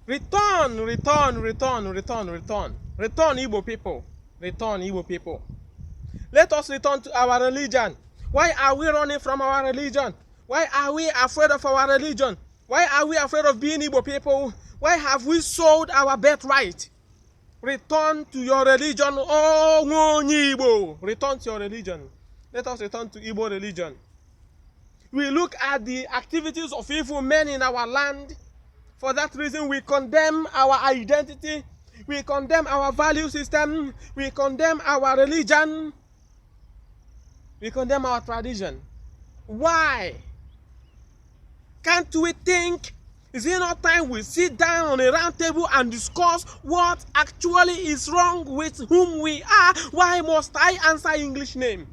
Return, return, return, return, return. Return, Igbo people. Return, Igbo people. Let us return to our religion. Why are we running from our religion? Why are we afraid of our religion? Why are we afraid of being Igbo people? Why have we sold our birthright? Return to your religion, oh Igbo. Return to your religion. Let us return to Igbo religion. We look at the activities of evil men in our land. For that reason, we condemn our identity. We condemn our value system. We condemn our religion. We condemn our tradition. Why? Can't we think? Is it not time we sit down on a round table and discuss what actually is wrong with whom we are? Why must I answer English name?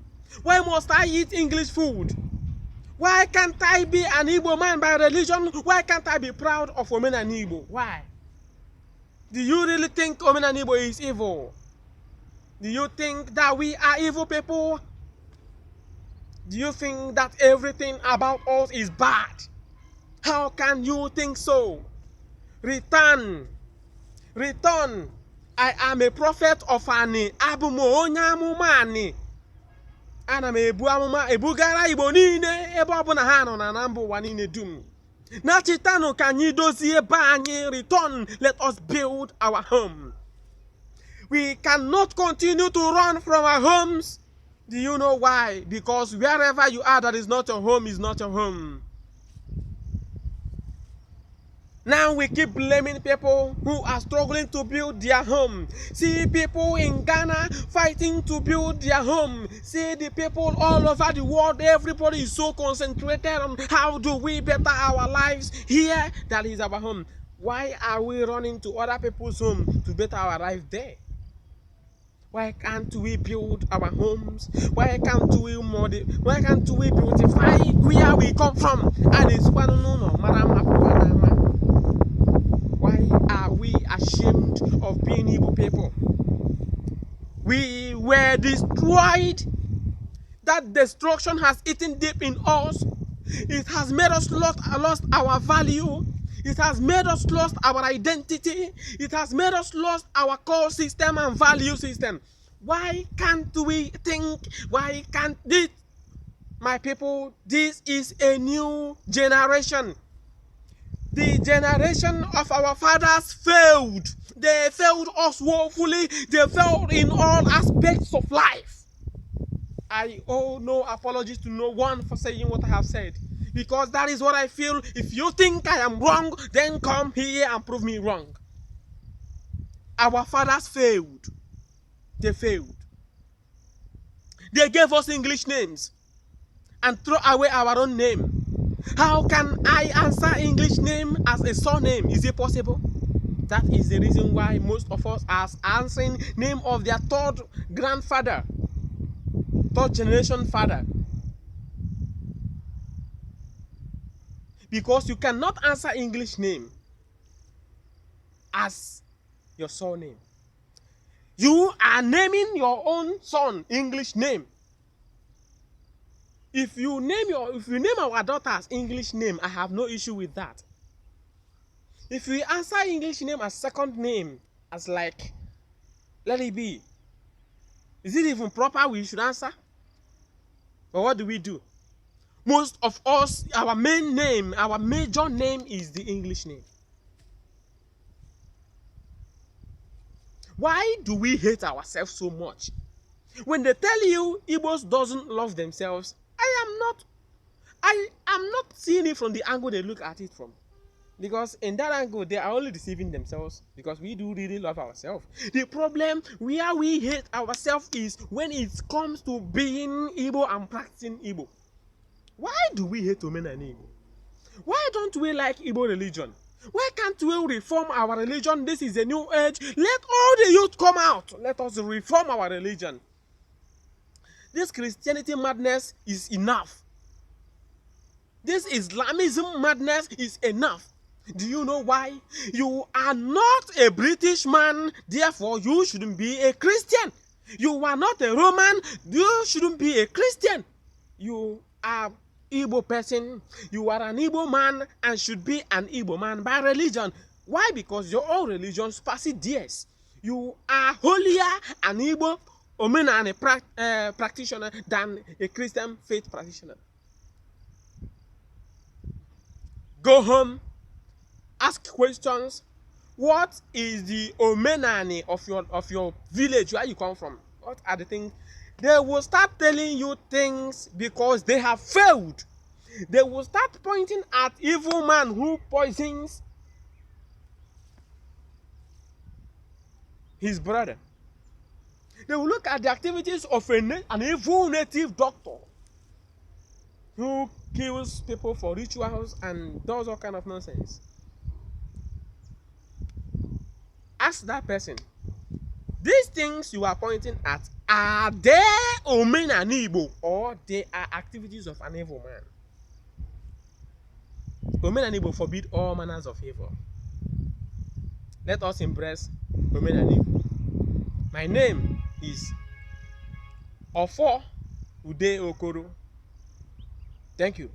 Why must I eat English food? Why can't I be an Igbo man by religion? Why can't I be proud of Omenani Igbo? Why? Do you really think Omenani Igbo is evil? Do you think that we are evil people? Do you think that everything about us is bad? How can you think so? Return. Return. I am a prophet of Ani. Abumo onyamumani. Ana m ebu amụma ebugara Igbo niile ebe ọ bụla ha nọ na mba ụwa niile dum. Na chitanụ ka anyị dozie ebe anyị. Return. Let us build our home. We cannot continue to run from our homes. Do you know why? Because wherever you are that is not your home is not your home. Now we keep blaming people who are struggling to build their home. See people in Ghana fighting to build their home. See the people all over the world. Everybody is so concentrated on how do we better our lives here. That is our home. Why are we running to other people's home to better our life there? Why can't we build our homes? Why can't we beautify where we come from? And it's why are we ashamed of being Igbo people? We were destroyed. That destruction has eaten deep in us. It has made us lost our value. It has made us lost our identity. It has made us lost our core system and value system. Why can't we think? Why can't this? My people, this is a new generation. The generation of our fathers failed. They failed us woefully. They failed in all aspects of life. I owe no apologies to no one for saying what I have said. Because that is what I feel. If you think I am wrong, then come here and prove me wrong. Our fathers failed. They failed. They gave us English names and throw away our own name. How can I answer English name as a surname? Is it possible? That is the reason why most of us are answering name of their third grandfather, third generation father. Because you cannot answer English name as your surname. You are naming your own son English name. If you name our daughters English name, I have no issue with that. If we answer English name as second name, as like, let it be. Is it even proper we should answer? But what do? Most of us, our main name, our major name is the English name. Why do we hate ourselves so much? When they tell you Igbos doesn't love themselves, I am not seeing it from the angle they look at it from. Because in that angle, they are only deceiving themselves because we do really love ourselves. The problem where we hate ourselves is when it comes to being Igbo and practicing Igbo. Why do we hate Omenani Igbo? Why don't we like Igbo religion? Why can't we reform our religion? This is a new age. Let all the youth come out. Let us reform our religion. This Christianity madness is enough. This Islamism madness is enough. Do you know why? You are not a British man, therefore you shouldn't be a Christian. You are not a Roman, you shouldn't be a Christian. You are Igbo person, you are an Igbo man and should be an Igbo man by religion. Why? Because your own religion supersedes theirs. You are holier an Igbo Omenani practitioner than a Christian faith practitioner. Go home, ask questions. What is the Omenani of your village where you come from? What are the things? They will start telling you things because they have failed. They will start pointing at evil man who poisons his brother. They will look at the activities of an evil native doctor who kills people for rituals and does all kind of nonsense. Ask that person, these things you are pointing at, are they Omenani Igbo or they are activities of an evil man? Omenani Igbo forbid all manners of evil. Let us embrace Omenani Igbo. My name is Ofo Ude Okoro. Thank you.